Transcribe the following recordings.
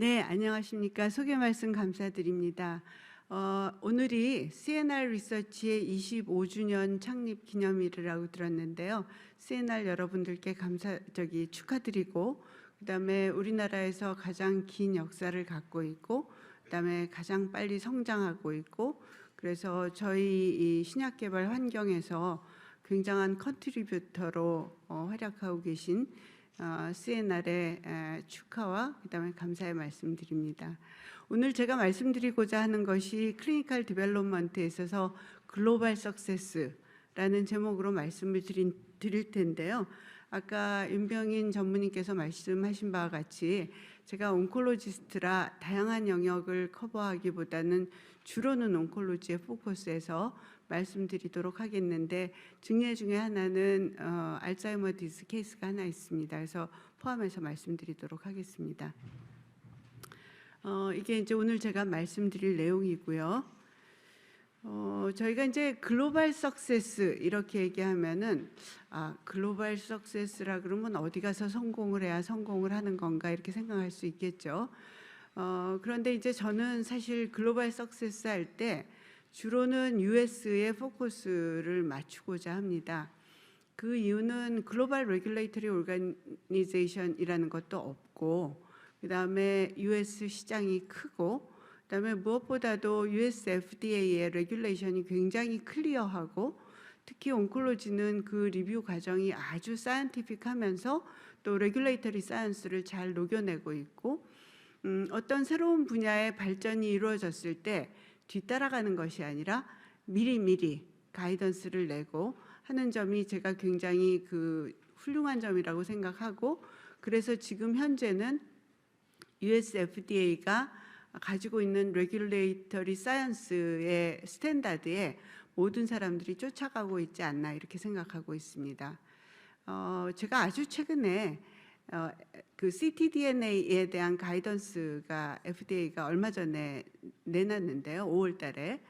네, 안녕하십니까. 소개 말씀 감사드립니다. 오늘이 CNR 리서치의 25주년 창립 기념일이라고 들었는데요. CNR 여러분들께 축하드리고, 그다음에 우리나라에서 가장 긴 역사를 갖고 있고, 그다음에 가장 빨리 성장하고 있고, 그래서 저희 이 신약 개발 환경에서 굉장한 컨트리뷰터로 활약하고 계신 CNR의 축하와 그다음에 감사의 말씀드립니다. 오늘 제가 말씀드리고자 하는 것이 클리니컬 디벨롭먼트에 있어서 글로벌 석세스라는 제목으로 말씀을 드릴 텐데요. 아까 윤병인 전무님께서 말씀하신 바와 같이 제가 온콜로지스트라 다양한 영역을 커버하기보다는 주로는 온콜로지에 포커스해서 말씀드리도록 하겠는데, 증례 중에 하나는 알츠하이머 디스 케이스가 하나 있습니다. 그래서 포함해서 말씀드리도록 하겠습니다. 이게 이제 오늘 제가 말씀드릴 내용이고요. 저희가 이제 글로벌 석세스 이렇게 얘기하면은 글로벌 석세스라 그러면 어디 가서 성공을 해야 성공을 하는 건가 이렇게 생각할 수 있겠죠. 그런데 이제 저는 사실 글로벌 석세스 할 때 주로는 US에 포커스를 맞추고자 합니다. 그 이유는 글로벌 레귤레이터리 오르가니제이션이라는 것도 없고, 그다음에 US 시장이 크고, 그다음에 무엇보다도 US FDA의 레귤레이션이 굉장히 클리어하고, 특히 온콜로지는 그 리뷰 과정이 아주 사이언티픽하면서 또 레귤레이터리 사이언스를 잘 녹여내고 있고, 어떤 새로운 분야의 발전이 이루어졌을 때 뒤따라가는 것이 아니라 미리미리 가이던스를 내고 하는 점이 제가 굉장히 훌륭한 점이라고 생각하고, 그래서 지금 현재는 US FDA가 가지고 있는 레귤레이터리 사이언스의 스탠다드에 모든 사람들이 쫓아가고 있지 않나 이렇게 생각하고 있습니다. 제가 아주 최근에 그 ctDNA에 대한 가이던스가 FDA가 얼마 전에 내놨는데요. 5월 달에.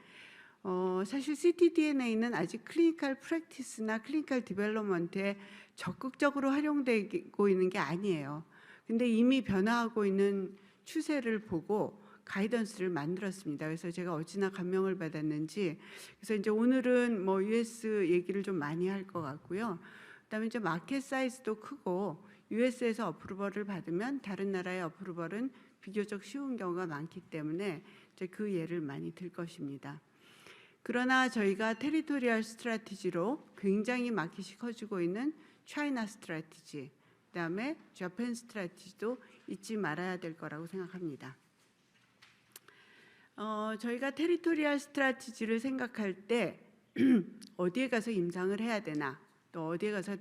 사실 ctDNA는 아직 클리니컬 프랙티스나 클리니컬 디벨롭먼트에 적극적으로 활용되고 있는 게 아니에요. 근데 이미 변화하고 있는 추세를 보고 가이던스를 만들었습니다. 그래서 제가 어찌나 감명을 받았는지, 그래서 이제 오늘은 뭐 US 얘기를 좀 많이 할 것 같고요. 그다음에 이제 마켓 사이즈도 크고 US에서 어프루벌을 받으면 다른 나라의 어프루벌은 비교적 쉬운 경우가 많기 때문에 이제 그 예를 많이 들 것입니다. 그러나 저희가 테리토리얼 스트래티지로 굉장히 마켓이 커지고 있는 차이나 스트래티지, 그다음에 재팬 스트래티지도 잊지 말아야 될 거라고 생각합니다. 저희가 테리토리얼 스트래티지를 생각할 때 어디에 가서 임상을 해야 되나, 또 어디에 가서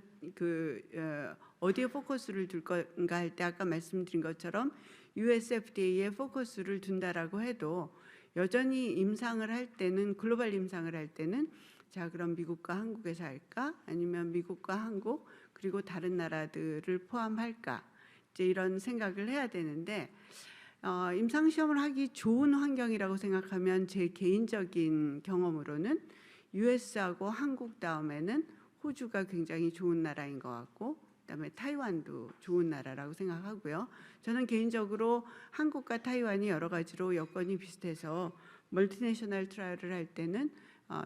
어디에 포커스를 둘 건가 할 때 아까 말씀드린 것처럼 US FDA에 포커스를 둔다라고 해도 여전히 임상을 할 때는, 글로벌 임상을 할 때는 자 그럼 미국과 한국에서 할까, 아니면 미국과 한국 그리고 다른 나라들을 포함할까, 이제 이런 생각을 해야 되는데, 임상 시험을 하기 좋은 환경이라고 생각하면 제 개인적인 경험으로는 US하고 한국 다음에는 호주가 굉장히 좋은 나라인 것 같고, 그다음에 타이완도 좋은 나라라고 생각하고요. 저는 개인적으로 한국과 타이완이 여러 가지로 여건이 비슷해서 멀티내셔널 트라이얼을 할 때는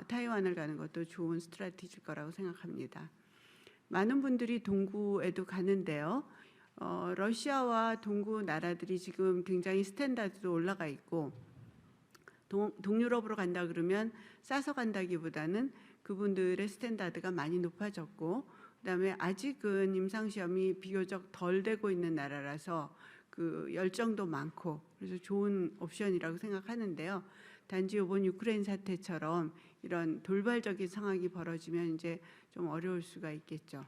타이완을 가는 것도 좋은 스트래티지일 거라고 생각합니다. 많은 분들이 동구에도 가는데요. 러시아와 동구 나라들이 지금 굉장히 스탠다드도 올라가 있고, 동유럽으로 간다 그러면 싸서 간다기보다는 그분들의 스탠다드가 많이 높아졌고, 그다음에 아직은 임상시험이 비교적 덜 되고 있는 나라라서 그 열정도 많고 그래서 좋은 옵션이라고 생각하는데요. 단지 이번 유크레인 사태처럼 이런 돌발적인 상황이 벌어지면 이제 좀 어려울 수가 있겠죠.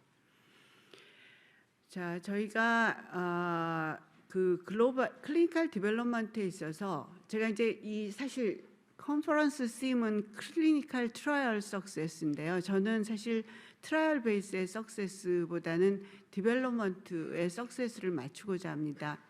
자, 저희가 그 글로벌 클리니컬 디벨롭먼트에 있어서 제가 이제 이 사실 컨퍼런스 심은 클리니컬 트라이얼 석세스인데요. 저는 사실 트라이얼 베이스의 석세스보다는 디벨롭먼트의 석세스를 맞추고자 합니다.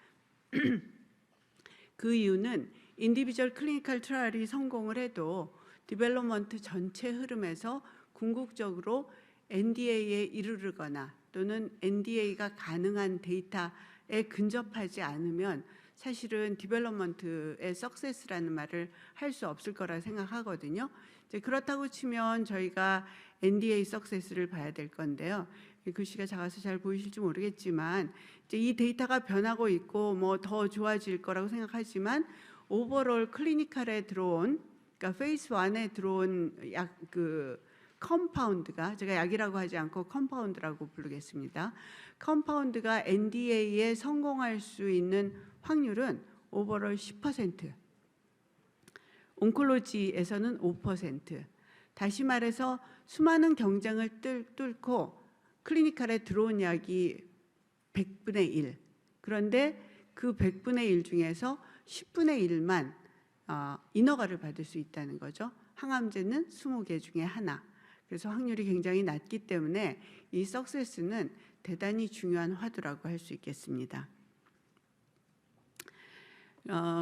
그 이유는 인디비주얼 클리니컬 트라이얼이 성공을 해도 디벨롭먼트 전체 흐름에서 궁극적으로 NDA에 이르르거나 또는 NDA가 가능한 데이터에 근접하지 않으면 사실은 디벨롭먼트의 석세스라는 말을 할 수 없을 거라 생각하거든요. 이제 그렇다고 치면 저희가 NDA 석세스를 봐야 될 건데요. 글씨가 작아서 잘 보이실지 모르겠지만 이제 이 데이터가 변하고 있고 뭐 더 좋아질 거라고 생각하지만 오버롤 클리니컬에 들어온, 그러니까 페이스 1에 들어온 그 컴파운드가, 제가 약이라고 하지 않고 컴파운드라고 부르겠습니다. 컴파운드가 NDA에 성공할 수 있는 확률은 오버롤 10%, 온콜로지에서는 5%. 다시 말해서 수많은 경쟁을 뚫고 클리니컬에 들어온 약이 100분의 1. 그런데 그 100분의 1 중에서 10분의 1만 인허가를 받을 수 있다는 거죠. 항암제는 20개 중에 하나. 그래서 확률이 굉장히 낮기 때문에 이 석세스는 대단히 중요한 화두라고 할 수 있겠습니다.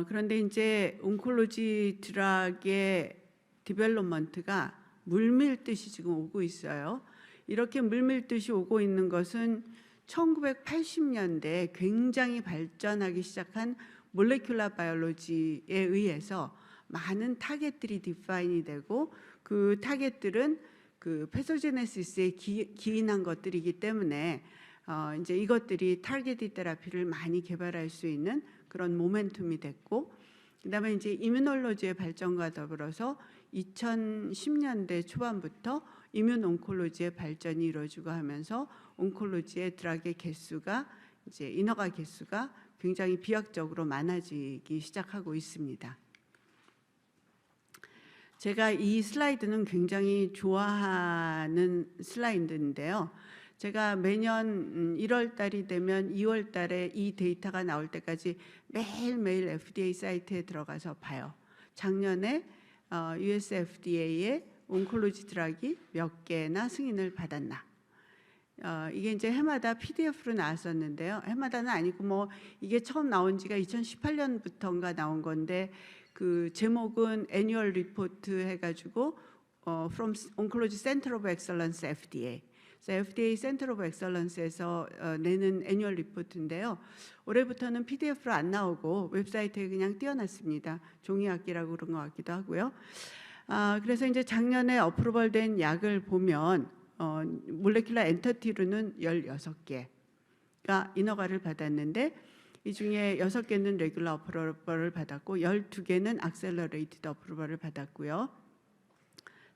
그런데 이제 온콜로지 드락의 디벨롭먼트가 물밀듯이 지금 오고 있어요. 이렇게 물밀듯이 오고 있는 것은 1980년대에 굉장히 발전하기 시작한 몰레큘러 바이올로지에 의해서 많은 타겟들이 디파인이 되고, 그 타겟들은 그 패소제네시스에 기인한 것들이기 때문에 이제 이것들이 타겟 테라피를 많이 개발할 수 있는 그런 모멘텀이 됐고, 그다음에 이제 이뮤놀로지의 발전과 더불어서 2010년대 초반부터 이뮨 온콜로지의 발전이 이루어지고 하면서 온콜로지의 드락의 개수가, 이제 인허가 개수가 굉장히 비약적으로 많아지기 시작하고 있습니다. 제가 이 슬라이드는 굉장히 좋아하는 슬라이드인데요. 제가 매년 1월 달이 되면 2월 달에 이 데이터가 나올 때까지 매일매일 FDA 사이트에 들어가서 봐요. 작년에 US FDA의 온콜로지 드락이 몇 개나 승인을 받았나. 이게 이제 해마다 PDF로 나왔었는데요. 해마다는 아니고 뭐 이게 처음 나온 지가 2018년부터인가 나온 건데, 그 제목은 애뉴얼 리포트 해가지고 From Oncology Center of Excellence FDA. FDA Center of Excellence에서 내는 애뉴얼 리포트인데요. 올해부터는 PDF로 안 나오고 웹사이트에 그냥 띄워놨습니다. 종이악기라고 그런 것 같기도 하고요. 그래서 이제 작년에 어프로벌된 약을 보면 몰레큘러 엔터티로는 16개가 인허가를 받았는데, 이 중에 6개는 레귤러 어프로벌을 받았고 12개는 악셀러레이티드 어프로벌을 받았고요.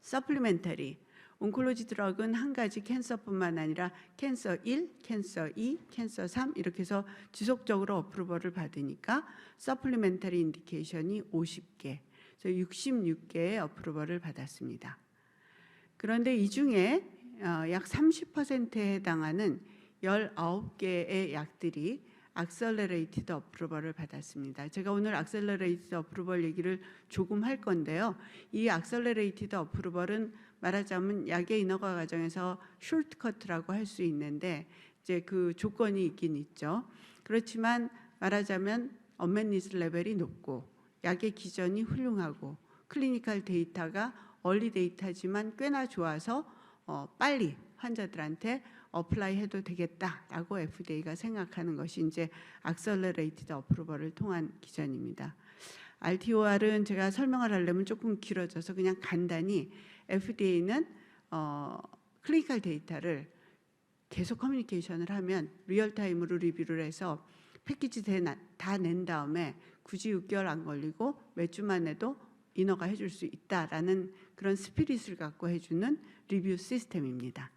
서플리멘터리 온콜로지 드럭은 한 가지 캔서뿐만 아니라 캔서 1, 캔서 2, 캔서 3 이렇게 해서 지속적으로 어프로벌을 받으니까 서플리멘터리 인디케이션이 50개, 그래서 66개의 어프로벌을 받았습니다. 그런데 이 중에 약 30%에 해당하는 19개의 약들이 악셀러레이티드 어프로벌을 받았습니다. 제가 오늘 악셀러레이티드 어프로벌 얘기를 조금 할 건데요. 이 악셀러레이티드 어프로벌은 말하자면 약의 인허가 과정에서 숏커트라고 할 수 있는데, 이제 그 조건이 있긴 있죠. 그렇지만 말하자면 언맷 니즈 레벨이 높고 약의 기전이 훌륭하고 클리니컬 데이터가 얼리 데이터지만 꽤나 좋아서 빨리 환자들한테 어플라이 해도 되겠다라고 FDA가 생각하는 것이 이제 악셀러레이티드 어프로벌을 통한 기전입니다. RTOR은 제가 설명을 하려면 조금 길어져서 그냥 간단히, FDA는 클리니컬 데이터를 계속 커뮤니케이션을 하면 리얼타임으로 리뷰를 해서 패키지 다 낸 다음에 굳이 6개월 안 걸리고 몇 주만 해도 인허가 해줄 수 있다라는 그런 스피릿을 갖고 해주는 리뷰 시스템입니다.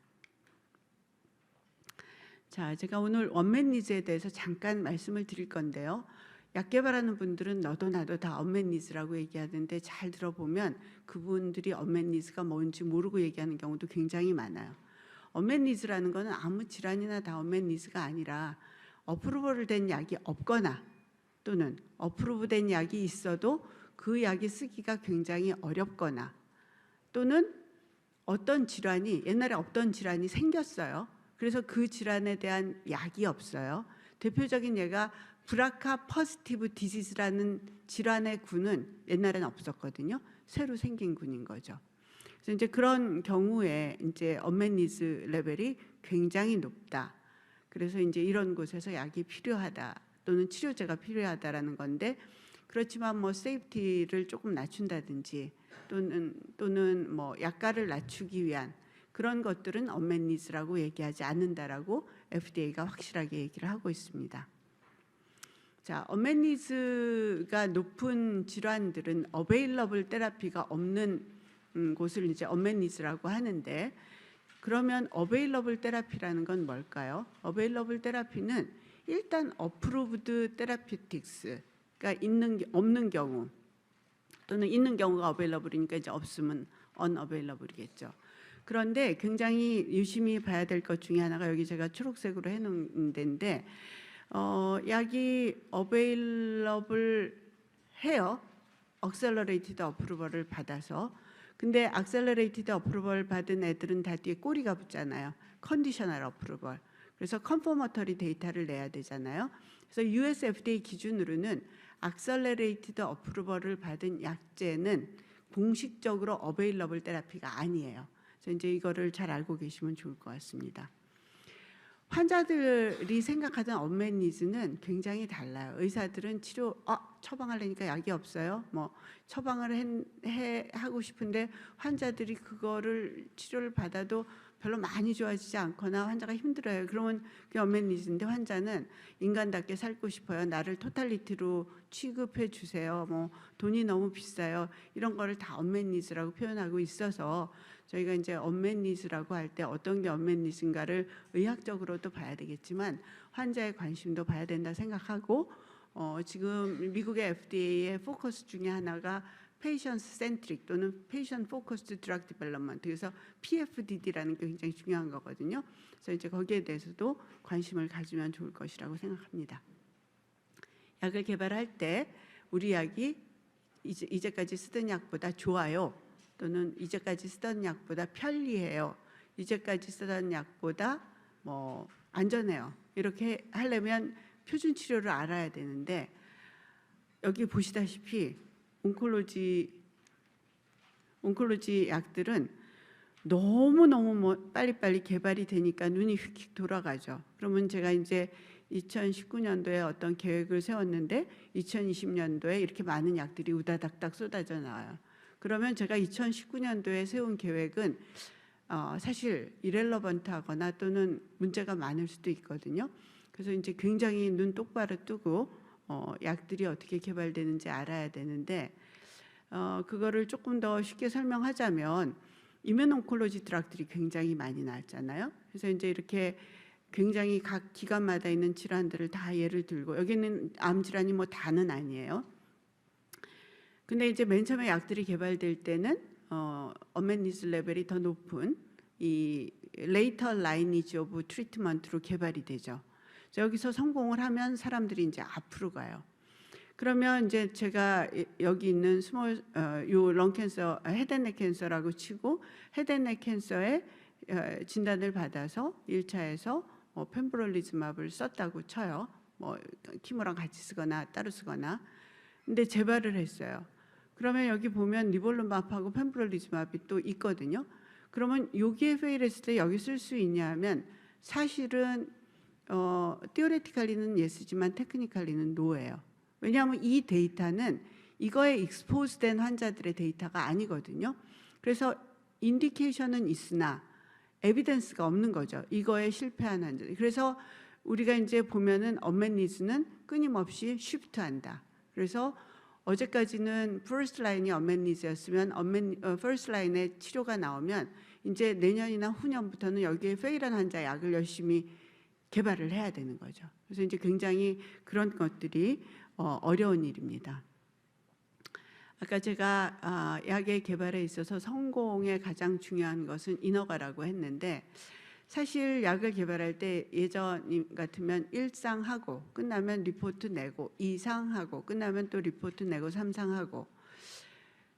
자, 제가 오늘 언맷 니즈에 대해서 잠깐 말씀을 드릴 건데요. 약 개발하는 분들은 너도 나도 다 언맷 니즈라고 얘기하는데, 잘 들어보면 그분들이 언맷 니즈가 뭔지 모르고 얘기하는 경우도 굉장히 많아요. 언맷 니즈라는 거는 아무 질환이나 다 언맷 니즈가 아니라, 어프로벌 된 약이 없거나 또는 어프로브된 약이 있어도 그 약이 쓰기가 굉장히 어렵거나, 또는 어떤 질환이, 옛날에 없던 질환이 생겼어요. 그래서 그 질환에 대한 약이 없어요. 대표적인 예가 브라카 퍼스티브 디지즈라는 질환의 군은 옛날에는 없었거든요. 새로 생긴 군인 거죠. 그래서 이제 그런 경우에 이제 언맷 니즈 레벨이 굉장히 높다. 그래서 이제 이런 곳에서 약이 필요하다. 또는 치료제가 필요하다라는 건데, 그렇지만 뭐 세이프티를 조금 낮춘다든지 또는 뭐 약가를 낮추기 위한 그런 것들은 언맷 니즈라고 얘기하지 않는다라고 FDA가 확실하게 얘기를 하고 있습니다. 자, 언맷 니즈가 높은 질환들은 어베일러블 테라피가 없는 곳을 이제 언맷 니즈라고 하는데, 그러면 어베일러블 테라피라는 건 뭘까요? 어베일러블 테라피는 일단 어프로브드 테라피틱스가 없는 경우, 또는 있는 경우가 어베일러블이니까 이제 없으면 언어베일러블이겠죠. 그런데 굉장히 유심히 봐야 될 것 중에 하나가 여기 제가 초록색으로 해놓은 데인데, 약이 어베일러블 해요. 액셀러레이티드 어프루벌을 받아서. 근데 액셀러레이티드 어프루벌 받은 애들은 다 뒤에 꼬리가 붙잖아요. 컨디셔널 어프루벌. 그래서 컨포머터리 데이터를 내야 되잖아요. 그래서 US FDA 기준으로는 액셀러레이티드 어프루벌을 받은 약제는 공식적으로 어베일러블 테라피가 아니에요. 그래서 이제 이거를 잘 알고 계시면 좋을 것 같습니다. 환자들이 생각하던 언맷 니즈는 굉장히 달라요. 의사들은 치료 처방하려니까 약이 없어요. 뭐 처방을 하고 싶은데 환자들이 그거를 치료를 받아도 별로 많이 좋아지지 않거나 환자가 힘들어요. 그러면 그게 언맷 니즈인데, 환자는 인간답게 살고 싶어요. 나를 토탈리티로 취급해 주세요. 뭐 돈이 너무 비싸요. 이런 거를 다 언맷 니즈라고 표현하고 있어서 저희가 이제 언맷 니즈라고 할 때 어떤 게 언맷 니즈인가를 의학적으로도 봐야 되겠지만 환자의 관심도 봐야 된다 생각하고, 지금 미국의 FDA의 포커스 중에 하나가 Patient Centric 또는 Patient Focused Drug Development, 그래서 PFDD라는 게 굉장히 중요한 거거든요. 그래서 이제 거기에 대해서도 관심을 가지면 좋을 것이라고 생각합니다. 약을 개발할 때 우리 약이 이제까지 쓰던 약보다 좋아요, 또는 이제까지 쓰던 약보다 편리해요, 이제까지 쓰던 약보다 뭐 안전해요, 이렇게 하려면 표준 치료를 알아야 되는데, 여기 보시다시피 온콜로지 약들은 너무너무 빨리빨리 개발이 되니까 눈이 휙휙 돌아가죠. 그러면 제가 이제 2019년도에 어떤 계획을 세웠는데 2020년도에 이렇게 많은 약들이 우다닥닥 쏟아져 나와요. 그러면 제가 2019년도에 세운 계획은 사실 이렐러번트하거나 또는 문제가 많을 수도 있거든요. 그래서 이제 굉장히 눈 똑바로 뜨고 약들이 어떻게 개발되는지 알아야 되는데, 그거를 조금 더 쉽게 설명하자면 이뮤노온콜로지 드락들이 굉장히 많이 나왔잖아요. 그래서 이제 이렇게 굉장히 각 기관마다 있는 질환들을 다 예를 들고, 여기는 암 질환이 뭐 다는 아니에요. 근데 이제 맨 처음에 약들이 개발될 때는 언맷 니즈 레벨이 더 높은 이 레이터 라이니지 오브 트리트먼트로 개발이 되죠. 여기서 성공을 하면 사람들이 이제 앞으로 가요. 그러면 이제 제가 여기 있는 요 런캔서, 헤드앤넥 캔서라고 치고, 헤드앤넥 캔서의 진단을 받아서 1차에서 펜브롤리즈맙을 썼다고 쳐요. 뭐 키모랑 같이 쓰거나 따로 쓰거나. 근데 재발을 했어요. 그러면 여기 보면 니볼루맙하고 펜브롤리즈맙이 또 있거든요. 그러면 여기에 페일했을 때 여기 쓸 수 있냐 하면, 사실은 티오레티컬리는 예스지만 테크니컬리는 노예요. 왜냐하면 이 데이터는 이거에 익스포즈된 환자들의 데이터가 아니거든요. 그래서 인디케이션은 있으나 에비던스가 없는 거죠. 이거에 실패한 환자들. 그래서 우리가 이제 보면은 언맷 니즈는 끊임없이 쉬프트한다. 그래서 어제까지는 퍼스트 라인이 언맷 니즈였으면 퍼스트 라인의 치료가 나오면 이제 내년이나 후년부터는 여기에 페일한 환자 약을 열심히 개발을 해야 되는 거죠. 그래서 이제 굉장히 그런 것들이 어려운 일입니다. 아까 제가 약의 개발에 있어서 성공의 가장 중요한 것은 인허가라고 했는데, 사실 약을 개발할 때 예전 같으면 1상 하고 끝나면 리포트 내고, 2상 하고 끝나면 또 리포트 내고, 3상 하고.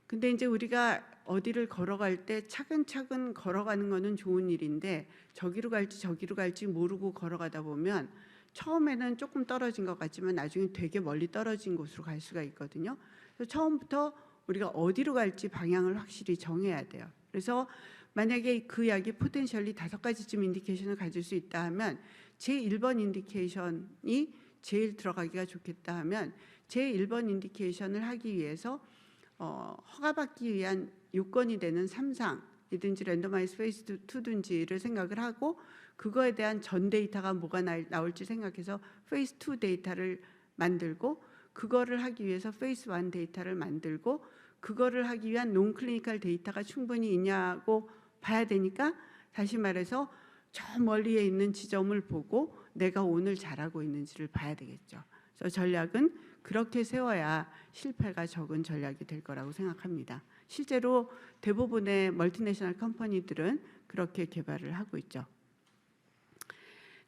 근데 이제 우리가 어디를 걸어갈 때 차근차근 걸어가는 거는 좋은 일인데, 저기로 갈지 모르고 걸어가다 보면 처음에는 조금 떨어진 것 같지만 나중에 되게 멀리 떨어진 곳으로 갈 수가 있거든요. 그래서 처음부터 우리가 어디로 갈지 방향을 확실히 정해야 돼요. 그래서 만약에 그 약이 포텐셜리 5가지쯤 인디케이션을 가질 수 있다 하면 제 1번 인디케이션이 제일 들어가기가 좋겠다 하면 제1번 인디케이션을 하기 위해서 허가받기 위한 요건이 되는 3상이든지 랜더마이즈 페이스 2든지를 생각을 하고 그거에 대한 전 데이터가 뭐가 나올지 생각해서 페이스 2 데이터를 만들고 그거를 하기 위해서 페이스 1 데이터를 만들고 그거를 하기 위한 논클리니컬 데이터가 충분히 있냐고 봐야 되니까 다시 말해서 저 멀리에 있는 지점을 보고 내가 오늘 잘하고 있는지를 봐야 되겠죠. 그래서 전략은 그렇게 세워야 실패가 적은 전략이 될 거라고 생각합니다. 실제로 대부분의 멀티내셔널 컴퍼니들은 그렇게 개발을 하고 있죠.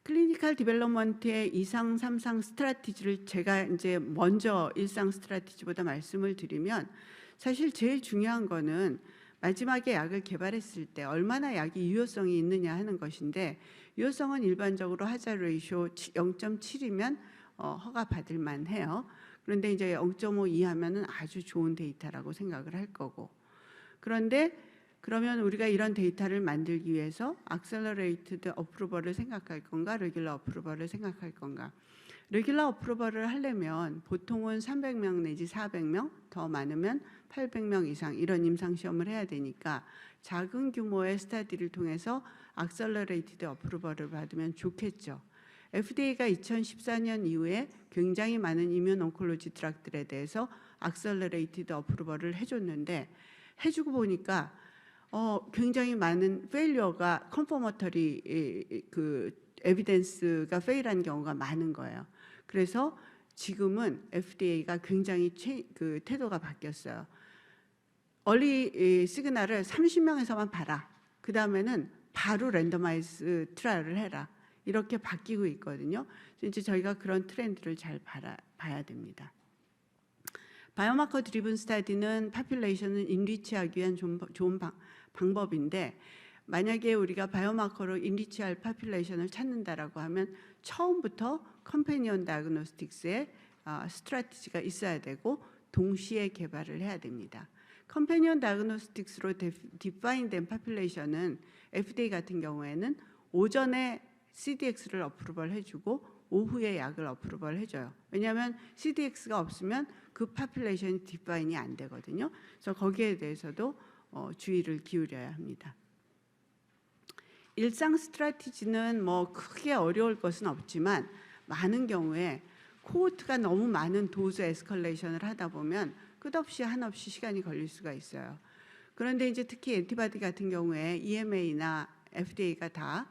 클리니컬 디벨롭먼트의 2상, 3상 스트래티지를 제가 이제 먼저 1상 스트래티지보다 말씀을 드리면 사실 제일 중요한 거는 마지막에 약을 개발했을 때 얼마나 약이 유효성이 있느냐 하는 것인데 유효성은 일반적으로 하자 레이쇼 0.7이면 허가받을 만해요. 그런데 이제 0.5 이하면은 아주 좋은 데이터라고 생각을 할 거고 그런데 그러면 우리가 이런 데이터를 만들기 위해서 accelerated approval을 생각할 건가 regular approval을 생각할 건가. 레귤러 어프로벌을 하려면 보통은 300명 내지 400명, 더 많으면 800명 이상 이런 임상시험을 해야 되니까 작은 규모의 스터디를 통해서 accelerated 어프로벌을 받으면 좋겠죠. FDA가 2014년 이후에 굉장히 많은 이뮤 온콜로지 드락들에 대해서 accelerated 어프로벌을 해줬는데 해주고 보니까 굉장히 많은 페일리어가 컨포머터리 그 에비던스가 페일한 경우가 많은 거예요. 그래서 지금은 FDA가 굉장히 그 태도가 바뀌었어요. 얼리 시그널을 30명에서만 봐라. 그 다음에는 바로 랜더마이즈 트라이얼을 해라. 이렇게 바뀌고 있거든요. 이제 저희가 그런 트렌드를 잘 봐야 됩니다. 바이오마커 드리븐 스터디는 파퓰레이션을 인리치하기 위한 좋은 방법인데 만약에 우리가 바이오마커로 인리치할 파퓰레이션을 찾는다라고 하면 처음부터 컴패니언 다이그노스틱스의 스트래티지가 있어야 되고 동시에 개발을 해야 됩니다. 컴패니언 다이그노스틱스로 디파인된 파퓰레이션은 FDA 같은 경우에는 오전에 CDX를 어프로벌 해주고 오후에 약을 어프로벌 해줘요. 왜냐하면 CDX가 없으면 그 파퓰레이션이 디파인이 안 되거든요. 그래서 거기에 대해서도 주의를 기울여야 합니다. 일상 스트래티지는 뭐 크게 어려울 것은 없지만 많은 경우에 코호트가 너무 많은 도즈 에스컬레이션을 하다 보면 끝없이 한없이 시간이 걸릴 수가 있어요. 그런데 이제 특히 엔티바디 같은 경우에 EMA나 FDA가 다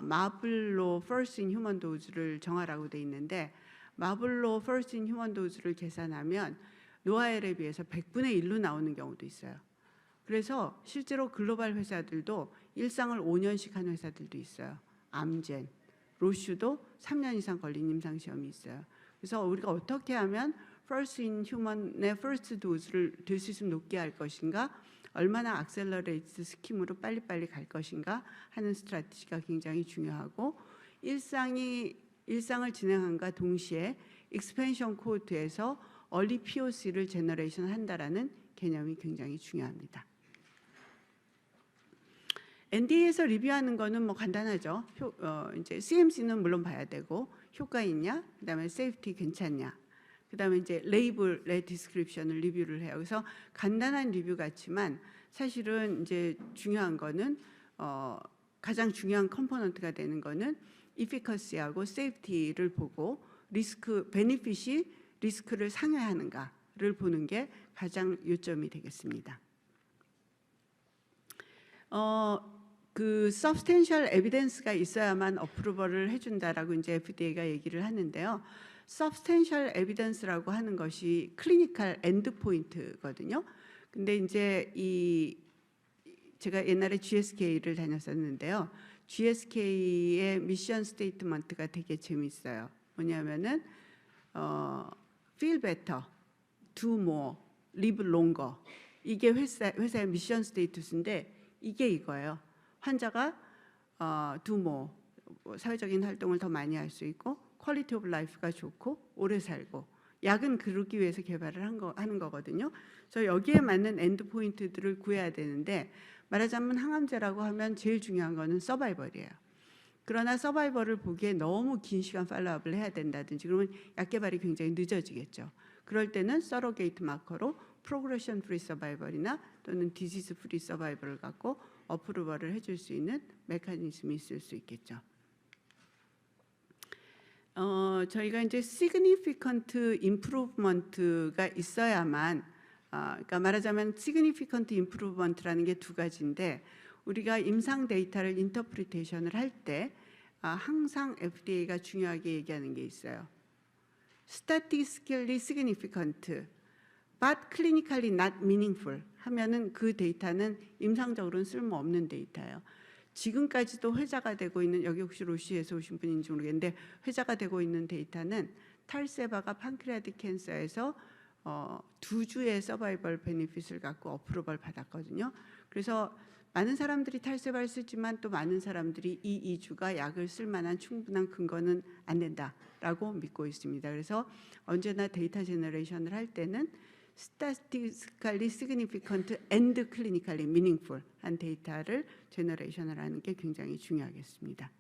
마블로 First in Human Dose를 정하라고 돼 있는데 마블로 First in Human Dose를 계산하면 노아엘에 비해서 100분의 1로 나오는 경우도 있어요. 그래서 실제로 글로벌 회사들도 일상을 5년씩 한 회사들도 있어요. 암젠, 로슈도 3년 이상 걸린 임상시험이 있어요. 그래서 우리가 어떻게 하면 First in Human의 First Dose를 될 수 있으면 높게 할 것인가, 얼마나 accelerated 스킴으로 빨리빨리 갈 것인가 하는 스트래티지가 굉장히 중요하고 일상을 진행함과 동시에 익스펜션 코호트에서 얼리 POC를 제너레이션 한다라는 개념이 굉장히 중요합니다. NDA에서 리뷰하는 거는 뭐 간단하죠. 이제 CMC는 물론 봐야 되고 효과 있냐, 그다음에 세이프티 괜찮냐, 그다음에 이제 레이블의 디스크립션을 리뷰를 해요. 그래서 간단한 리뷰 같지만 사실은 이제 중요한 거는 가장 중요한 컴포넌트가 되는 거는 이피커시하고 세이프티를 보고 베니핏이 리스크를 상회하는가를 보는 게 가장 요점이 되겠습니다. 그 substantial evidence가 있어야만 어프로벌을 해준다라고 이제 FDA가 얘기를 하는데요. substantial evidence라고 하는 것이 클리니컬 엔드포인트거든요. 근데 이제 제가 옛날에 GSK를 다녔었는데요. GSK의 미션 스테이트먼트가 되게 재밌어요. 뭐냐면은 feel better, do more, live longer. 이게 회사의 미션 스테이투스인데 이게 이거예요. 환자가 do more, 사회적인 활동을 더 많이 할 수 있고 퀄리티 오브 라이프가 좋고 오래 살고 약은 그러기 위해서 개발을 하는 거거든요. 그래서 여기에 맞는 엔드 포인트들을 구해야 되는데 말하자면 항암제라고 하면 제일 중요한 거는 서바이벌이에요. 그러나 서바이벌을 보기에 너무 긴 시간 팔로우업을 해야 된다든지 그러면 약 개발이 굉장히 늦어지겠죠. 그럴 때는 서로게이트 마커로 프로그레션 프리 서바이벌이나 또는 디지즈 프리 서바이벌을 갖고 어프루벌을 해줄 수 있는 메커니즘이 있을 수 있겠죠. 저희가 이제 significant improvement가 있어야만, 그러니까 말하자면 significant improvement라는 게 두 가지인데 우리가 임상 데이터를 인터프리테이션을 할 때 항상 FDA가 중요하게 얘기하는 게 있어요. Statistically significant, but clinically not meaningful 하면은 그 데이터는 임상적으로는 쓸모없는 데이터예요. 지금까지도 회자가 되고 있는, 여기 혹시 로시에서 오신 분인지 모르겠는데 회자가 되고 있는 데이터는 탈세바가 판크레아틱 캔서에서 2주의 서바이벌 베니핏을 갖고 어프로벌 받았거든요. 그래서 많은 사람들이 탈세바를 쓰지만 또 많은 사람들이 이 2주가 약을 쓸 만한 충분한 근거는 안 된다라고 믿고 있습니다. 그래서 언제나 데이터 제너레이션을 할 때는 statistically significant and clinically meaningful 한 데이터를 제너레이션을 하는 게 굉장히 중요하겠습니다.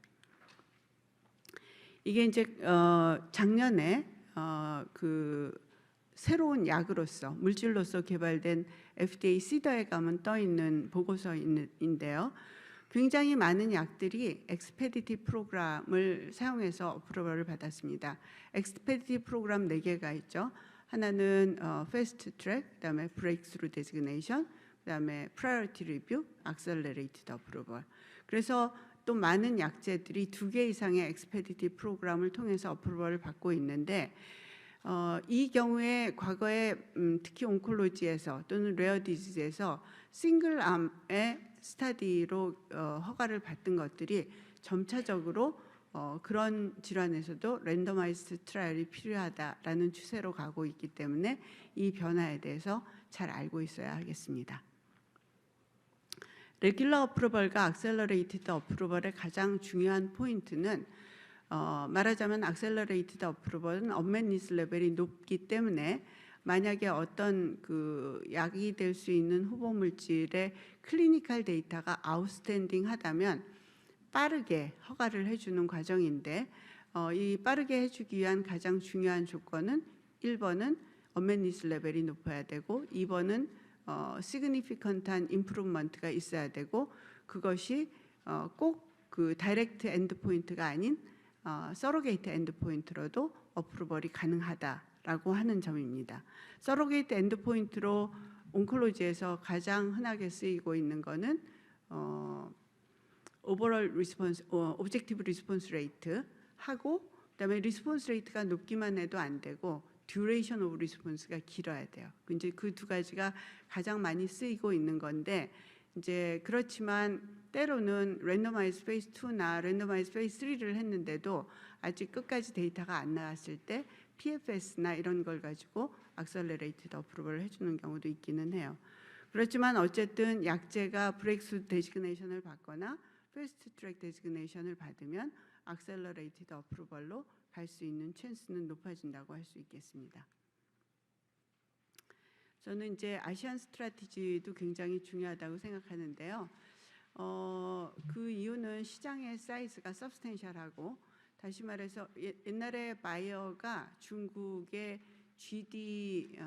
이게 이제 작년에 그 새로운 약으로서 물질로서 개발된 FDA CDER에 가면 떠 있는 보고서인데요. 굉장히 많은 약들이 엑스페디티브 프로그램을 사용해서 어프로벌을 받았습니다. 엑스페디티브 프로그램 4개가 있죠. 하나는 패스트 트랙, 그다음에 브레이크스루 데지그네이션, 그다음에 프라이어티 리뷰, 악셀러레이티드 어프로벌. 그래서 또 많은 약제들이 2개 이상의 엑스페디티브 프로그램을 통해서 어프로벌을 받고 있는데 이 경우에 과거에 특히 온콜로지에서 또는 레어 디지즈에서 싱글암의 스터디로 허가를 받던 것들이 점차적으로 그런 질환에서도 랜더마이즈드 트라이얼이 필요하다라는 추세로 가고 있기 때문에 이 변화에 대해서 잘 알고 있어야 하겠습니다. 레귤러 어프로벌과 악셀러레이티드 어프로벌의 가장 중요한 포인트는 말하자면 악셀러레이티드 어프로벌은 언맷 니드 레벨이 높기 때문에 만약에 어떤 그 약이 될 수 있는 후보 물질의 클리니컬 데이터가 아웃스탠딩하다면 빠르게 허가를 해주는 과정인데 이 빠르게 해주기 위한 가장 중요한 조건은 1번은 언맷 니드 레벨이 높아야 되고 2번은 시그니피컨트한 임프루브먼트가 있어야 되고 그것이 꼭 그 다이렉트 엔드 포인트가 아닌 서로게이트 엔드 포인트로도 어프루벌이 가능하다라고 하는 점입니다. 서로게이트 엔드 포인트로 온콜로지에서 가장 흔하게 쓰이고 있는 거는 오버럴 리스폰스, 오브젝티브 리스폰스 레이트 하고 그다음에 리스폰스 레이트가 높기만 해도 안 되고 듀레이션 오브 리스폰스가 길어야 돼요. 이제 그 두 가지가 가장 많이 쓰이고 있는 건데 이제 그렇지만 때로는 랜더마이즈 페이스 2나 랜더마이즈 페이스 3를 했는데도 아직 끝까지 데이터가 안 나왔을 때 PFS나 이런 걸 가지고 악셀러레이티드 어프로벌을 해주는 경우도 있기는 해요. 그렇지만 어쨌든 약제가 브레이크스루 데지그네이션을 받거나 패스트 트랙 데지그네이션을 받으면 악셀러레이티드 어프로벌로 갈 수 있는 찬스는 높아진다고 할 수 있겠습니다. 저는 이제 아시안 스트래티지도 굉장히 중요하다고 생각하는데요. 그 이유는 시장의 사이즈가 서브스텐셜하고 다시 말해서 옛날에 바이어가 중국의 GD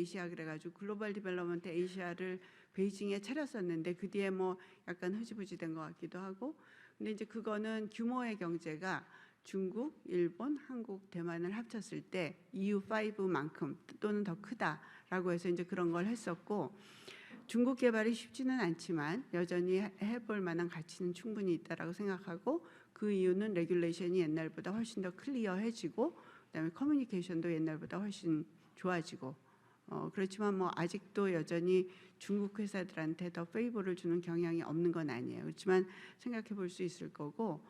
아시아 그래가지고 글로벌 디벨롭먼트 아시아를 베이징에 차렸었는데 그 뒤에 뭐 약간 흐지부지 된 것 같기도 하고 근데 이제 그거는 규모의 경제가 중국, 일본, 한국, 대만을 합쳤을 때 EU5만큼 또는 더 크다라고 해서 이제 그런 걸 했었고 중국 개발이 쉽지는 않지만 여전히 해볼 만한 가치는 충분히 있다라고 생각하고 그 이유는 레귤레이션이 옛날보다 훨씬 더 클리어해지고 그다음에 커뮤니케이션도 옛날보다 훨씬 좋아지고 그렇지만 뭐 아직도 여전히 중국 회사들한테 더 페이버를 주는 경향이 없는 건 아니에요. 그렇지만 생각해 볼 수 있을 거고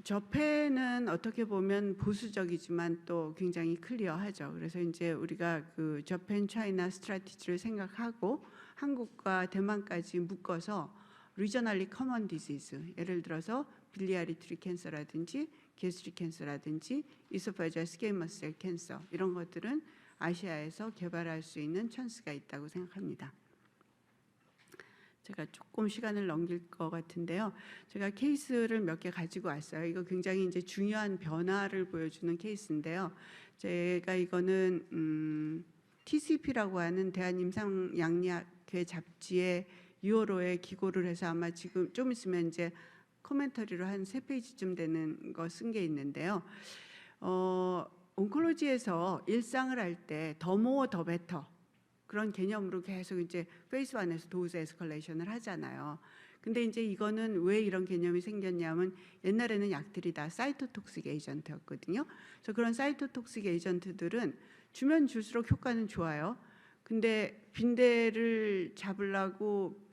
저패는 어떻게 보면 보수적이지만 또 굉장히 클리어하죠. 그래서 이제 우리가 그 저펜 차이나 스트래티지를 생각하고 한국과 대만까지 묶어서 리저널리 커먼 디지즈 예를 들어서 빌리아리 트리 캔서라든지 게스트릭 캔서라든지 이소파지얼 스퀘이머스 셀 캔서 이런 것들은 아시아에서 개발할 수 있는 찬스가 있다고 생각합니다. 제가 조금 시간을 넘길 것 같은데요. 제가 케이스를 몇 개 가지고 왔어요. 이거 굉장히 이제 중요한 변화를 보여주는 케이스인데요. 제가 이거는 TCP라고 하는 대한임상양리학회 잡지에 6월호에 기고를 해서 아마 지금 좀 있으면 이제 코멘터리로 한 3페이지쯤 되는 거 쓴 게 있는데요. 온콜로지에서 일상을 할 때 더 모어 더 베터 그런 개념으로 계속 이제 페이스 1에서 도즈 에스컬레이션을 하잖아요. 근데 이제 이거는 왜 이런 개념이 생겼냐면 옛날에는 약들이 다 사이토톡식 에이전트였거든요. 그래서 그런 사이토톡식 에이전트들은 주면 줄수록 효과는 좋아요. 근데 빈대를 잡으려고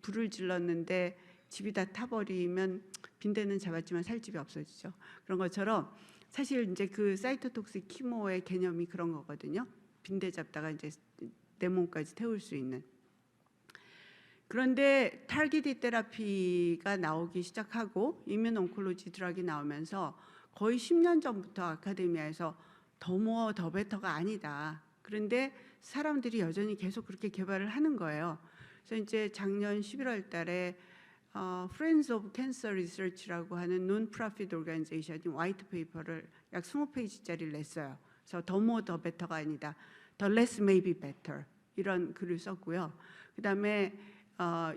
불을 질렀는데 집이 다 타버리면 빈대는 잡았지만 살집이 없어지죠. 그런 것처럼 사실 이제 그 사이토톡식 키모의 개념이 그런 거거든요. 빈대 잡다가 이제 내 몸까지 태울 수 있는. 그런데 타겟 테라피가 나오기 시작하고 이뮤 온콜로지 드락이 나오면서 거의 10년 전부터 아카데미아에서 더 모어 더 베터가 아니다. 그런데 사람들이 여전히 계속 그렇게 개발을 하는 거예요. 그래서 이제 작년 11월 달에 Friends of Cancer Research라고 하는 non-profit organization이 화이트 페이퍼를 약 20페이지짜리를 냈어요. 그래서 더 모어 더 베터가 아니다. The less may be better 이런 글을 썼고요. 그다음에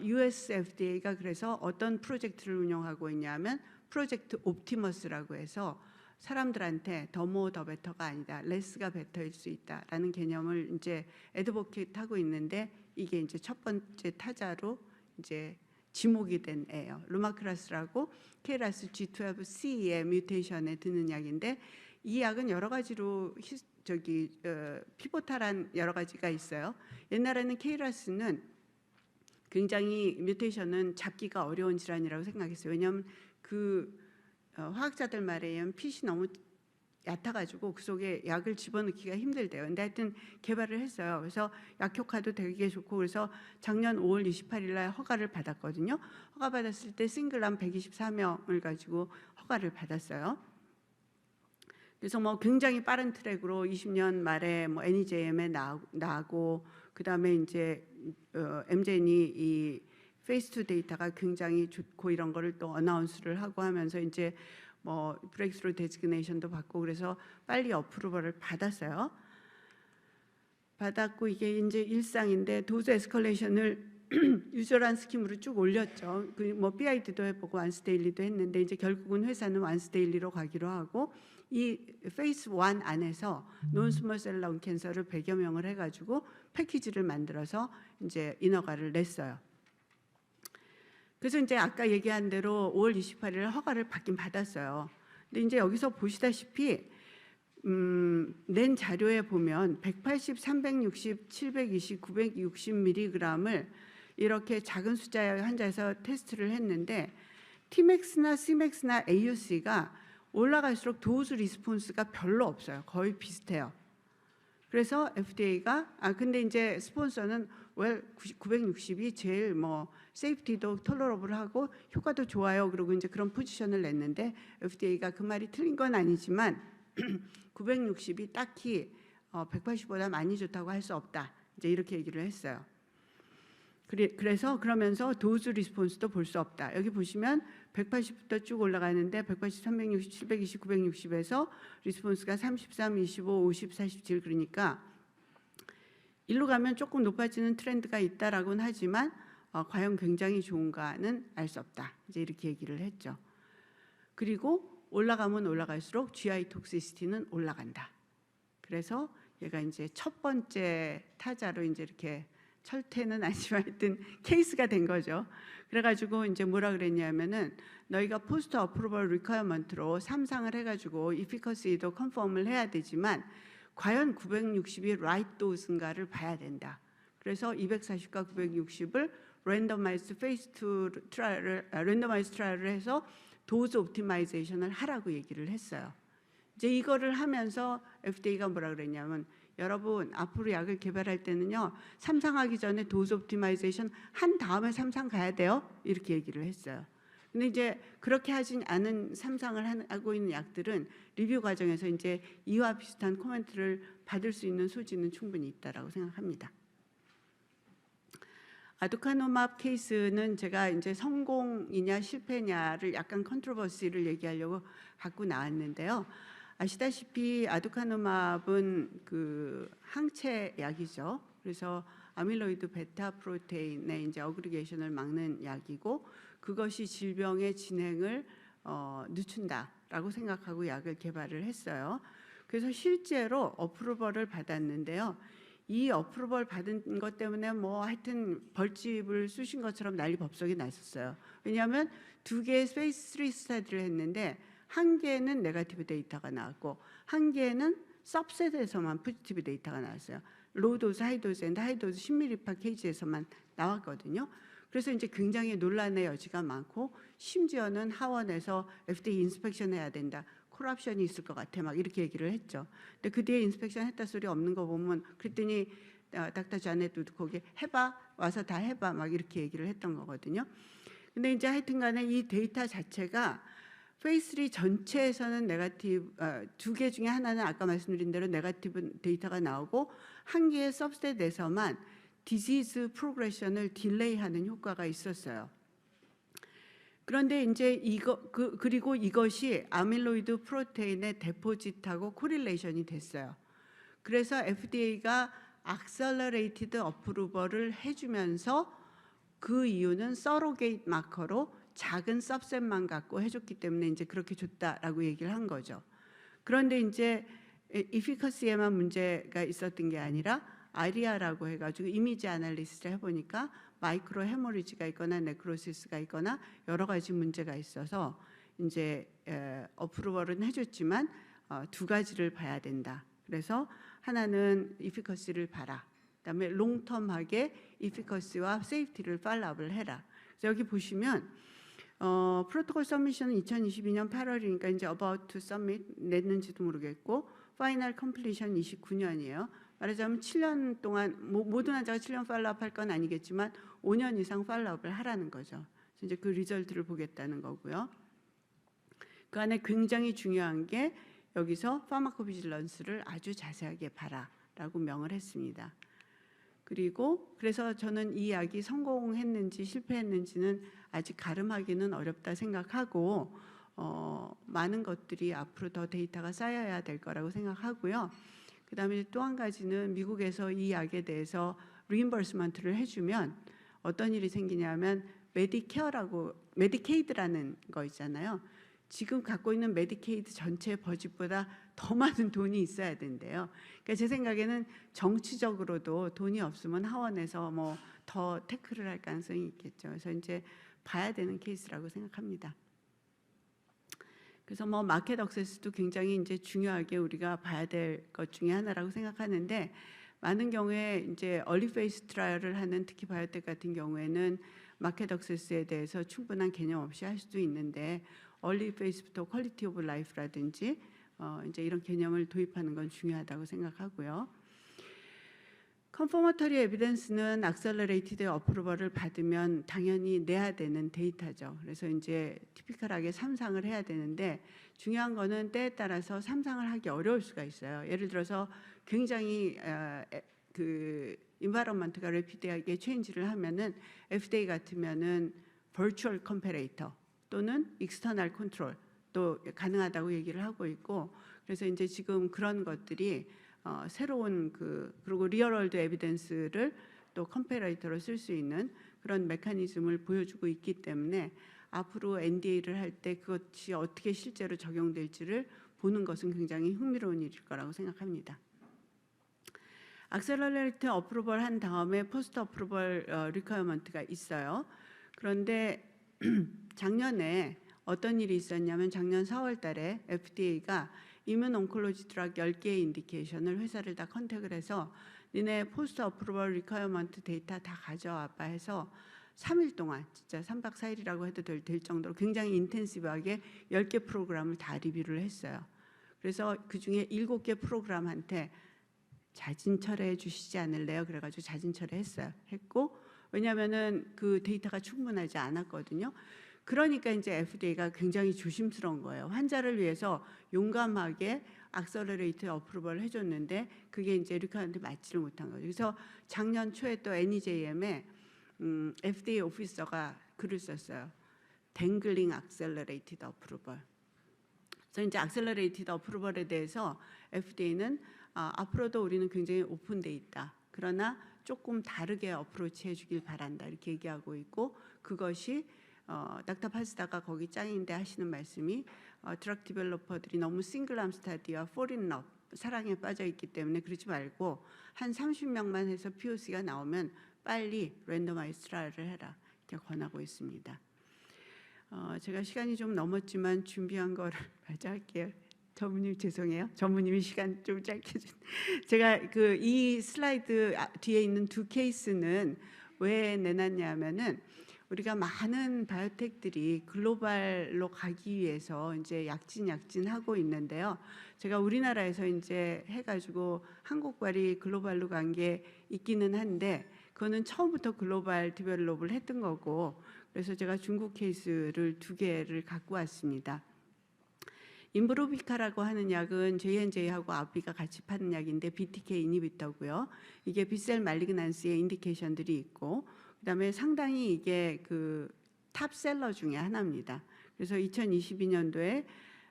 US FDA가 그래서 어떤 프로젝트를 운영하고 있냐면 프로젝트 옵티머스라고 해서 사람들한테 더 모어 더 베터가 아니다. less가 better일 수 있다라는 개념을 이제 애드보케이트하고 있는데 이게 이제 첫 번째 타자로 이제 지목이 된 애예요. 루마크라스라고 KRAS G12C의 뮤테이션에 드는 약인데 이 약은 여러 가지로 피보탈한 여러 가지가 있어요. 옛날에는 KRAS는 굉장히 뮤테이션은 잡기가 어려운 질환이라고 생각했어요. 왜냐하면 그 화학자들 말에 의하면 핏이 너무 얕아가지고 그 속에 약을 집어넣기가 힘들대요. 근데 하여튼 개발을 했어요. 그래서 약 효과도 되게 좋고 그래서 작년 5월 28일 날 허가를 받았거든요. 허가 받았을 때 싱글암 124명을 가지고 허가를 받았어요. 그래서 뭐 굉장히 빠른 트랙으로 20년 말에 뭐 NEJM에 나고 그다음에 이제 엠젠이 이 페이스 2 데이터가 굉장히 좋고 이런 거를 또 어나운스를 하고 하면서 이제 뭐 브레이크스루 데지그네이션도 받고 그래서 빨리 어프루벌을 받았어요. 받았고 이게 이제 일상인데 도즈 에스컬레이션을 유저란 스킴으로 쭉 올렸죠. 그 뭐 PID도 해보고 완스데일리도 했는데 이제 결국은 회사는 완스데일리로 가기로 하고 이 페이스 1 안에서 논스몰셀 런 캔서를 100여 명을 해가지고 패키지를 만들어서 이제 인허가를 냈어요. 그래서 이제 아까 얘기한 대로 5월 28일 허가를 받긴 받았어요. 근데 이제 여기서 보시다시피 낸 자료에 보면 180, 360, 720, 960mg을 이렇게 작은 숫자의 환자에서 테스트를 했는데 Tmax나 Cmax나 AUC가 올라갈수록 도즈 리스폰스가 별로 없어요. 거의 비슷해요. 그래서 FDA가 근데 이제 스폰서는 960이 제일 뭐 세이프티도 톨러러블하고 효과도 좋아요. 그리고 이제 그런 포지션을 냈는데 FDA가 그 말이 틀린 건 아니지만 960이 딱히 180보다 많이 좋다고 할 수 없다. 이제 이렇게 얘기를 했어요. 그래서 그러면서 도즈 리스폰스도 볼 수 없다. 여기 보시면 180부터 쭉 올라가는데 180, 360, 720, 960에서 리스폰스가 33, 25, 50, 47 그러니까 일로 가면 조금 높아지는 트렌드가 있다라고는 하지만 과연 굉장히 좋은가는 알 수 없다. 이제 이렇게 얘기를 했죠. 그리고 올라가면 올라갈수록 GI 톡시시티는 올라간다. 그래서 얘가 이제 첫 번째 타자로 이제 이렇게 철퇴는 아니지만 하여튼 케이스가 된 거죠. 그래가지고 이제 뭐라 그랬냐면은 너희가 포스트 어프로벌 리퀘어먼트로 3상을 해가지고 이피커시도 컨펌을 해야 되지만 과연 960이 라이트 도즈인가를 봐야 된다. 그래서 240과 960을 랜더마이즈 페이스 2 트라이얼을 해서 도즈 옵티마이제이션을 하라고 얘기를 했어요. 이제 이거를 하면서 FDA가 뭐라 그랬냐면 여러분 앞으로 약을 개발할 때는요 3상하기 전에 도즈 옵티마이제이션 한 다음에 3상 가야 돼요. 이렇게 얘기를 했어요. 근데 이제 그렇게 하진 않은 3상을 하고 있는 약들은 리뷰 과정에서 이제 이와 비슷한 코멘트를 받을 수 있는 소지는 충분히 있다라고 생각합니다. 아두카누맙 케이스는 제가 이제 성공이냐 실패냐를 약간 컨트로버시를 얘기하려고 갖고 나왔는데요. 아시다시피 아두카누맙은 그 항체 약이죠. 그래서 아밀로이드 베타 프로테인의 이제 어그리게이션을 막는 약이고, 그것이 질병의 진행을 늦춘다라고 생각하고 약을 개발을 했어요. 그래서 실제로 어프루벌을 받았는데요. 이 어프루벌 받은 것 때문에 뭐 하여튼 벌집을 쑤신 것처럼 난리 법석이 났었어요. 왜냐하면 2개의 페이스 3 스타디를 했는데, 한 개는 네거티브 데이터가 나왔고 한 개는 서브셋에서만 포지티브 데이터가 나왔어요. 로우도즈, 하이도즈 앤 하이도즈 10ml 케이지에서만 나왔거든요. 그래서 이제 굉장히 논란의 여지가 많고, 심지어는 하원에서 FDA 인스펙션 해야 된다, 콜옵션이 있을 것 같아, 막 이렇게 얘기를 했죠. 근데 그 뒤에 인스펙션 했다 소리 없는 거 보면, 그랬더니 닥터 자넷도 거기 해봐, 와서 다 해봐, 막 이렇게 얘기를 했던 거거든요. 근데 이제 하여튼간에 이 데이터 자체가 페이스 3 전체에서는 네거티브, 2개 중에 하나는 아까 말씀드린 대로 네거티브 데이터가 나오고, 한 개의 서브셋에서만 디지즈 프로그레션을 딜레이하는 효과가 있었어요. 그런데 이제 그리고 이것이 아밀로이드 프로테인의 데포짓하고 코릴레이션이 됐어요. 그래서 FDA가 accelerated approval을 해주면서, 그 이유는 서로게이트 마커로 작은 서브셋만 갖고 해줬기 때문에 이제 그렇게 줬다라고 얘기를 한 거죠. 그런데 이제 이피커시에만 문제가 있었던 게 아니라 아리아라고 해가지고 이미지 아날리시스를 해보니까 마이크로 헤모리지가 있거나 네크로시스가 있거나 여러 가지 문제가 있어서 이제 어프루벌은 해줬지만 2가지를 봐야 된다. 그래서 하나는 이피커시를 봐라. 그다음에 롱텀하게 이피커시와 세이프티를 팔로우업을 해라. 그래서 여기 보시면 프로토콜 서미션은 2022년 8월이니까 이제 about to submit 냈는지도 모르겠고, 파이널 컴플리션 29년이에요. 말하자면 7년 동안 모든 환자가 7년 팔로우업 할 건 아니겠지만 5년 이상 팔로우업을 하라는 거죠. 그래서 이제 그 리절트를 보겠다는 거고요. 그 안에 굉장히 중요한 게 여기서 파마코비질런스를 아주 자세하게 봐라라고 명을 했습니다. 그리고 그래서 저는 이 약이 성공했는지 실패했는지는 아직 가름하기는 어렵다 생각하고, 많은 것들이 앞으로 더 데이터가 쌓여야 될 거라고 생각하고요. 그 다음에 또 한 가지는 미국에서 이 약에 대해서 리임버스먼트를 해주면 어떤 일이 생기냐면, 메디케이드라는 거 있잖아요. 지금 갖고 있는 메디케이드 전체 버짓보다 더 많은 돈이 있어야 된대요. 그러니까 제 생각에는 정치적으로도 돈이 없으면 하원에서 뭐 더 태클을 할 가능성이 있겠죠. 그래서 이제 봐야 되는 케이스라고 생각합니다. 그래서 뭐 마켓 액세스도 굉장히 이제 중요하게 우리가 봐야 될 것 중에 하나라고 생각하는데, 많은 경우에 이제 얼리 페이스 트라이얼을 하는 특히 바이오텍 같은 경우에는 마켓 액세스에 대해서 충분한 개념 없이 할 수도 있는데, 얼리 페이스부터 퀄리티 오브 라이프라든지 이제 이런 개념을 도입하는 건 중요하다고 생각하고요. 컨퍼머터리 에비던스는 악셀러레이티드 어프로벌을 받으면 당연히 내야 되는 데이터죠. 그래서 이제 티피컬하게 3상을 해야 되는데, 중요한 거는 때에 따라서 3상을 하기 어려울 수가 있어요. 예를 들어서 굉장히 그 인바이런먼트가 래피드하게 체인지를 하면은 FDA 같으면은 버추얼 컴패레이터 또는 익스터널 컨트롤 또 가능하다고 얘기를 하고 있고, 그래서 이제 지금 그런 것들이 새로운 그리고 리얼월드 에비던스를 또 컴패레이터로 쓸 수 있는 그런 메커니즘을 보여주고 있기 때문에, 앞으로 NDA를 할 때 그것이 어떻게 실제로 적용될지를 보는 것은 굉장히 흥미로운 일일 거라고 생각합니다. 악셀러레이트 어프로벌 한 다음에 포스트 어프로벌 리퀘어먼트가 있어요. 그런데 작년에 어떤 일이 있었냐면, 작년 4월 달에 FDA가 이뮨 온콜로지 드럭 10개의 인디케이션을 회사를 다 컨택을 해서 니네 포스트 어프로벌 리퀘어먼트 데이터 다 가져와봐 해서 3일 동안, 진짜 3박 4일이라고 해도 될 정도로 굉장히 인텐시브하게 10개 프로그램을 다 리뷰를 했어요. 그래서 그중에 7개 프로그램한테 자진 철회해 주시지 않을래요? 그래가지고 자진 철회했어요. 했고, 왜냐하면은 그 데이터가 충분하지 않았거든요. 그러니까 이제 FDA가 굉장히 조심스러운 거예요. 환자를 위해서 용감하게 악셀러레이트 어프로벌을 해줬는데 그게 이제 리퀘어먼트에 맞지를 못한 거죠. 그래서 작년 초에 또 NEJM에 FDA 오피서가 글을 썼어요. Dangling Accelerated Approval. 그래서 이제 Accelerated Approval에 대해서 FDA는 앞으로도 우리는 굉장히 오픈돼 있다. 그러나 조금 다르게 어프로치 해주길 바란다. 이렇게 얘기하고 있고, 그것이 닥터 파스다가 거기 짱인데 하시는 말씀이 드럭 디벨로퍼들이 너무 싱글암 스타디와 폴인 러브, 사랑에 빠져 있기 때문에 그러지 말고 한 30명만 해서 POC가 나오면 빨리 랜더마이즈 트라이얼을 해라. 이렇게 권하고 있습니다. 제가 시간이 좀 넘었지만 준비한 거를 마저 할게요. 전무님 죄송해요. 전무님이 시간 좀 짧게 제가 이 슬라이드 뒤에 있는 두 케이스는 왜 내놨냐면은 우리가 많은 바이오텍들이 글로벌로 가기 위해서 이제 약진하고 있는데요. 제가 우리나라에서 이제 해가지고 한국발이 글로벌로 간 게 있기는 한데 그거는 처음부터 글로벌 디벨롭을 했던 거고, 그래서 제가 중국 케이스를 두 개를 갖고 왔습니다. 임브로비카라고 하는 약은 J&J하고 아비가 같이 파는 약인데 BTK 이니비터고요. 이게 B셀 말리그난스의 인디케이션들이 있고, 그다음에 상당히 이게 탑셀러 중에 하나입니다. 그래서 2022년도에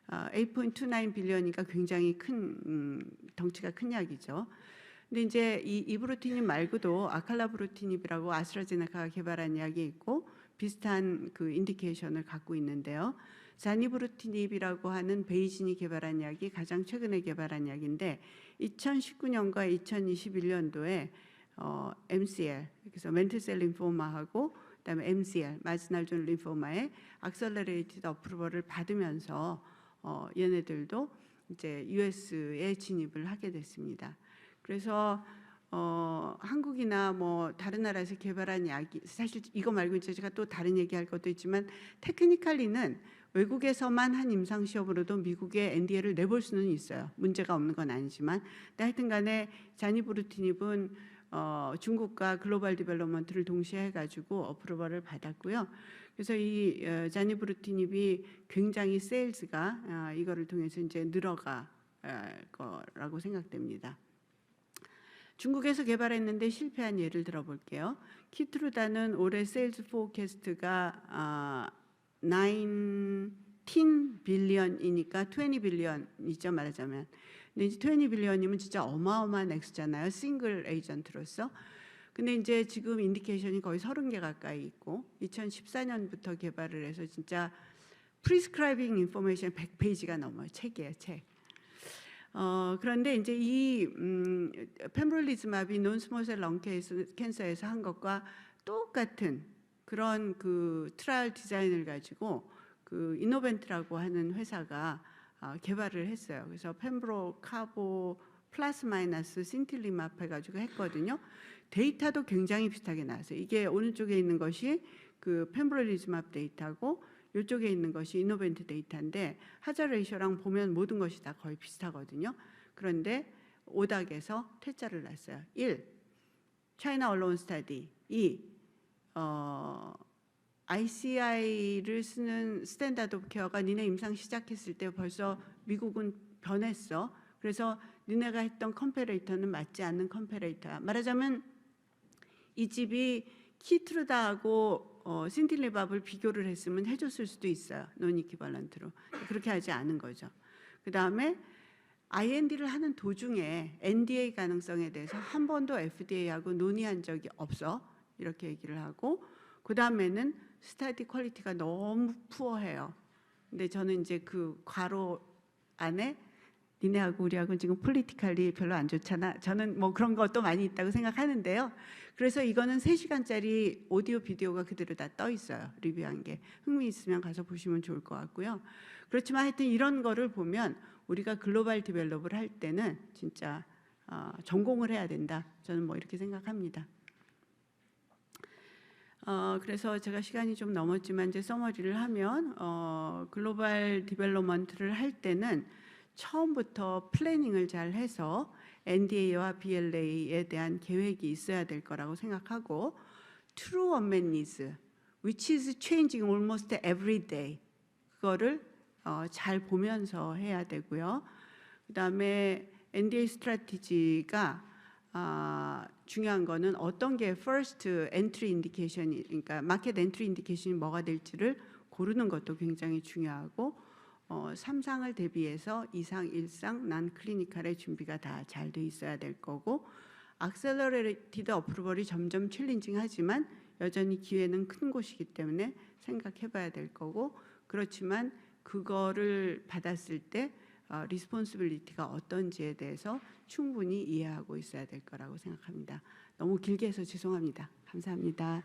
8.29 빌리언이니까 굉장히 큰 덩치가 큰 약이죠. 근데 이제 이 이브로티닙 말고도 아칼라브로티닙이라고 아스트라제네카가 개발한 약이 있고 비슷한 인디케이션을 갖고 있는데요. 자니브루티닙이라고 하는 베이진이 개발한 약이 가장 최근에 개발한 약인데 2019년과 2021년도에 MCL, 그래서 멘틀셀 림포마하고 그다음에 MCL, 마지널존 림포마의 악셀러레이티드 어프로벌을 받으면서 얘네들도 이제 US에 진입을 하게 됐습니다. 그래서 한국이나 뭐 다른 나라에서 개발한 약이, 사실 이거 말고 이제 제가 또 다른 얘기할 것도 있지만 테크니컬리는 외국에서만 한 임상시험으로도 미국에 NDA를 내볼 수는 있어요. 문제가 없는 건 아니지만. 근데 하여튼 간에 자니브루티닙은 중국과 글로벌 디벨롭먼트를 동시에 해가지고 어프로벌을 받았고요. 그래서 이 자니브루티닙이 굉장히 세일즈가 이거를 통해서 이제 늘어갈 거라고 생각됩니다. 중국에서 개발했는데 실패한 예를 들어볼게요. 키트루다는 올해 세일즈 포캐스트가 19 빌리언이니까 20 빌리언이죠, 말하자면. 근데 이제 20 빌리언이면 진짜 어마어마한 액수잖아요, 싱글 에이전트로서. 근데 이제 지금 인디케이션이 거의 30개 가까이 있고 2014년부터 개발을 해서 진짜 프리스크라이빙 인포메이션 100페이지가 넘어요. 책이에요, 책. 그런데 이제 이 펜브롤리즈마비 논스몰셀 렁 캔서에서 한 것과 똑같은 그런 트라이얼 디자인을 가지고 이노벤트라고 하는 회사가 개발을 했어요. 그래서 펜브로 카보 플러스 마이너스 신틸리맙 해가지고 했거든요. 데이터도 굉장히 비슷하게 나왔어요. 이게 오른쪽에 있는 것이 펜브롤리즈맙 데이터고 이쪽에 있는 것이 이노벤트 데이터인데 하자 레이셔랑 보면 모든 것이 다 거의 비슷하거든요. 그런데 오닥에서 퇴짜를 놨어요. 1. 차이나 언론 스터디. 2. ICI를 쓰는 스탠다드 오브 케어가 니네 임상 시작했을 때 벌써 미국은 변했어. 그래서 니네가 했던 컴패레이터는 맞지 않는 컴패레이터야. 말하자면 이 집이 키트루다하고 신틸리밥을 비교를 했으면 해줬을 수도 있어요. 논이퀴발런트로. 그렇게 하지 않은 거죠. 그다음에 IND를 하는 도중에 NDA 가능성에 대해서 한 번도 FDA하고 논의한 적이 없어. 이렇게 얘기를 하고, 그다음에는 스타디 퀄리티가 너무 푸어해요. 근데 저는 이제 괄호 안에 니네하고 우리하고 지금 폴리티컬리 별로 안 좋잖아. 저는 뭐 그런 것도 많이 있다고 생각하는데요. 그래서 이거는 3시간짜리 오디오 비디오가 그대로 다 떠 있어요. 리뷰한 게. 흥미 있으면 가서 보시면 좋을 것 같고요. 그렇지만 하여튼 이런 거를 보면 우리가 글로벌 디벨롭을 할 때는 진짜 전공을 해야 된다. 저는 뭐 이렇게 생각합니다. 그래서 제가 시간이 좀 넘었지만 이제 서머리를 하면 글로벌 디벨롭먼트를 할 때는 처음부터 플래닝을 잘 해서 NDA와 BLA에 대한 계획이 있어야 될 거라고 생각하고, True unmet needs, which is changing almost every day, 그거를 잘 보면서 해야 되고요. 그다음에 NDA 스트래티지가 중요한 거는 어떤 게 first entry indication이, 그러니까 마켓 엔트리 인디케이션이 뭐가 될지를 고르는 것도 굉장히 중요하고 3상을 대비해서 2상, 1상, 난 클리니컬의 준비가 다 잘 돼 있어야 될 거고 accelerated approval이 점점 챌린징하지만 여전히 기회는 큰 곳이기 때문에 생각해 봐야 될 거고 그렇지만 그거를 받았을 때 리스폰시빌리티가 어떤지에 대해서 충분히 이해하고 있어야 될 거라고 생각합니다. 너무 길게 해서 죄송합니다. 감사합니다.